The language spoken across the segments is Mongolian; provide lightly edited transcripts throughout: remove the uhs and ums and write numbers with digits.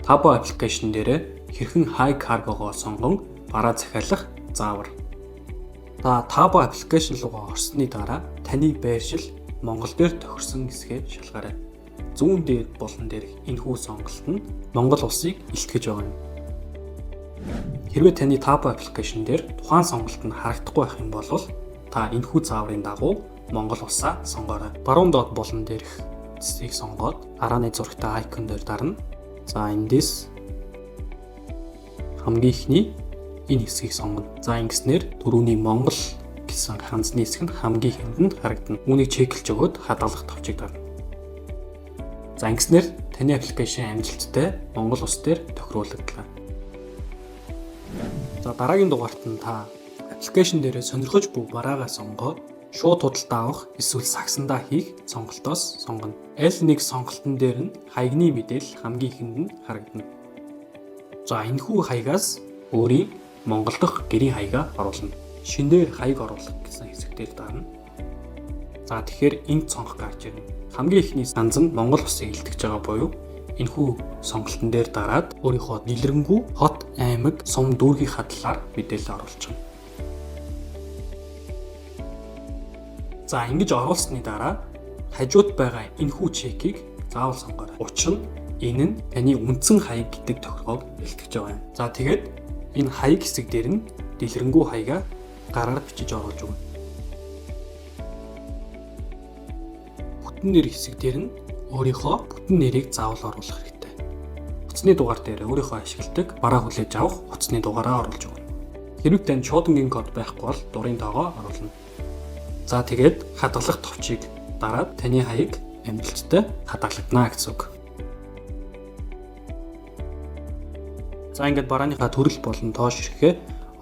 Tabo аппликейшн дээр хэрхэн high cargo-гоо сонгон бараа захиалах заавар. Та Tabo аппликейшн руугаа орсны дараа таны байршил Монгол дээр тохирсон хэсгээ шалгаарай. Зүүн дээд болон дээрх энэхүү сонголт нь Монгол улсыг илтгэж байгаа юм. Хэрвээ таны Tabo аппликейшн дээр тухайн сонголт нь харагдахгүй байх юм бол та энэхүү зааврын дагуу Монгол улсаа сонгоорой. Баруун доод болон дээрх хэсгийг сонгоод арааны зурагтай айкон дээр дарна. За эндээс хамгийн ихний энэ хэсгийг сонгоно. За ингэснээр дөрөвний Монгол гэсэн ханзны хэсэг нь хамгийн ихэнд харагдана. Үүнийг чеклж өгөөд хадгалах товчийг дарна. За ингэснээр таны аппликейшн амжилттай Монгол улс дээр тохируулагдлаа. За дараагийн дугаарт нь та аппликейшн дээрээ сонирхож буй бараагаа сонгоод шууд худалдаа авах эсвэл сагсандаа хийх сонголтоос сонгоно. Аль нэг сонголтын дээр нь хаягны мэдээлэл хамгийн ихэнд нь харагдана. За энэхүү хаягаас өөрийн Монгол дахь гэрийн хаягаа оруулна. Шинээр хаяг оруулах гэсэн хэсэгтээр дарна. За тэгэхээр энд сонгох гарч ирнэ. Хамгийн ихний санз нь Монгол улсыг илтгэж байгаа буюу энэхүү сонголтын дээр дараад өөрийнхөө дэлгэрэнгүй хот, аймаг, сум, дүүргийн хадлаар мэдээлэл оруулж байгаа. За ингэж оруулсны дараа хажууд байгаа энэхүү чекийг заавал сонгоорой. Учир нь энэ нь таны үндсэн хаяг гэдэг тохиолгыг илтгэж байгаа юм. За тэгээд энэ хаяг хэсэг дээр нь дэлгэрэнгүй хаягаа гараар бичиж оруулж өгнө. Бүтэн нэр хэсэг дээр нь өөрийнхөө бүтэн нэрийг заавал оруулах хэрэгтэй. Утасны дугаар дээр өөрийнхөө ашигладаг бараа хүлээж авах утасны дугаараа оруулж өгнө. Хэрвээ танд шуудангийн код байхгүй бол дурын тоогоо оруулна. За тэгээд хадгалах товчийг дараад таны хаяг амжилттай хадгалагдана гэсэн үг. За ингээд барааныхаа төрөл болон тоош ирэхээ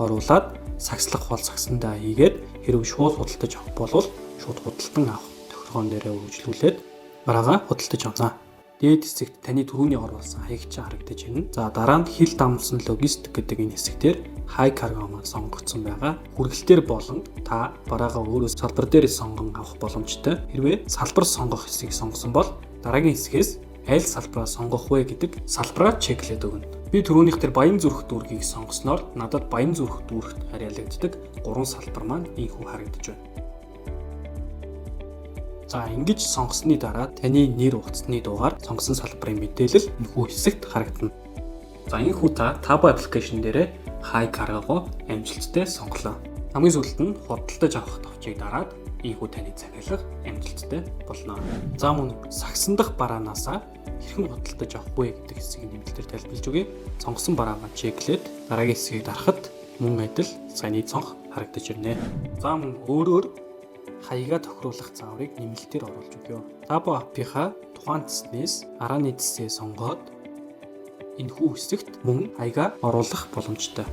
оруулаад сагслах бол сагсандаа хийгээд хэрв шууд худалдаж авах бол шууд худалдан авах тохиргоон дээрээ үргэлжлүүлээд бараагаа худалдаж авнаа. Дээд хэсэгт таны түрүүний оруулсан хаягч харагдаж байна. За дараа нь хил дамжсан логистик гэдэг энэ хэсэгтэр high cargo маань сонгогдсон байгаа. Хүргэлтээр болон та бараагаа өөрөө салбар дээр сонгон авах боломжтой. Хэрвээ салбар сонгох хэсгийг сонгосон бол дараагийн хэсгээс аль салбараа сонгох вэ гэдэг салбараа чеклээд өгнө. Би түрүүнийх дээр Баян зүрх дүүргийг сонгосноор надад Баян зүрх дүүрэгт харьяалагддаг 3 салбар маань ийхүү харагдаж байна. За ингэж сонгосны дараа таны нэр утасны дугаар сонгосон салбарын мэдээлэл энэхүү хэсэгт харагдана. За энэхүү та Tabo аппликейшн дээрээ high cargo-го амжилттай сонглоо. Хамгийн сүүлд нь худалдаж авах товчийг дараад ийхүү таны захиалга амжилттай болно. За мөн сагсан дахь бараанаасаа хэрхэн худалдаж авах вэ гэдэг хэсгийг нэмэлтээр тайлбарлаж өгье. Сонгосон бараагаа чеклээд дараагийн хэсгийг дарахад мөн адил саяны цонх харагдаж ирнэ. За мөн өөрөөр хаягаа тохируулах зааврыг нэмэлтээр оруулж өгье. Tabo app-ийнхаа тухайн тэснээс арааны тэсээ сонгоод энэхүү хэсэгт мөн хаягаа оруулах боломжтой.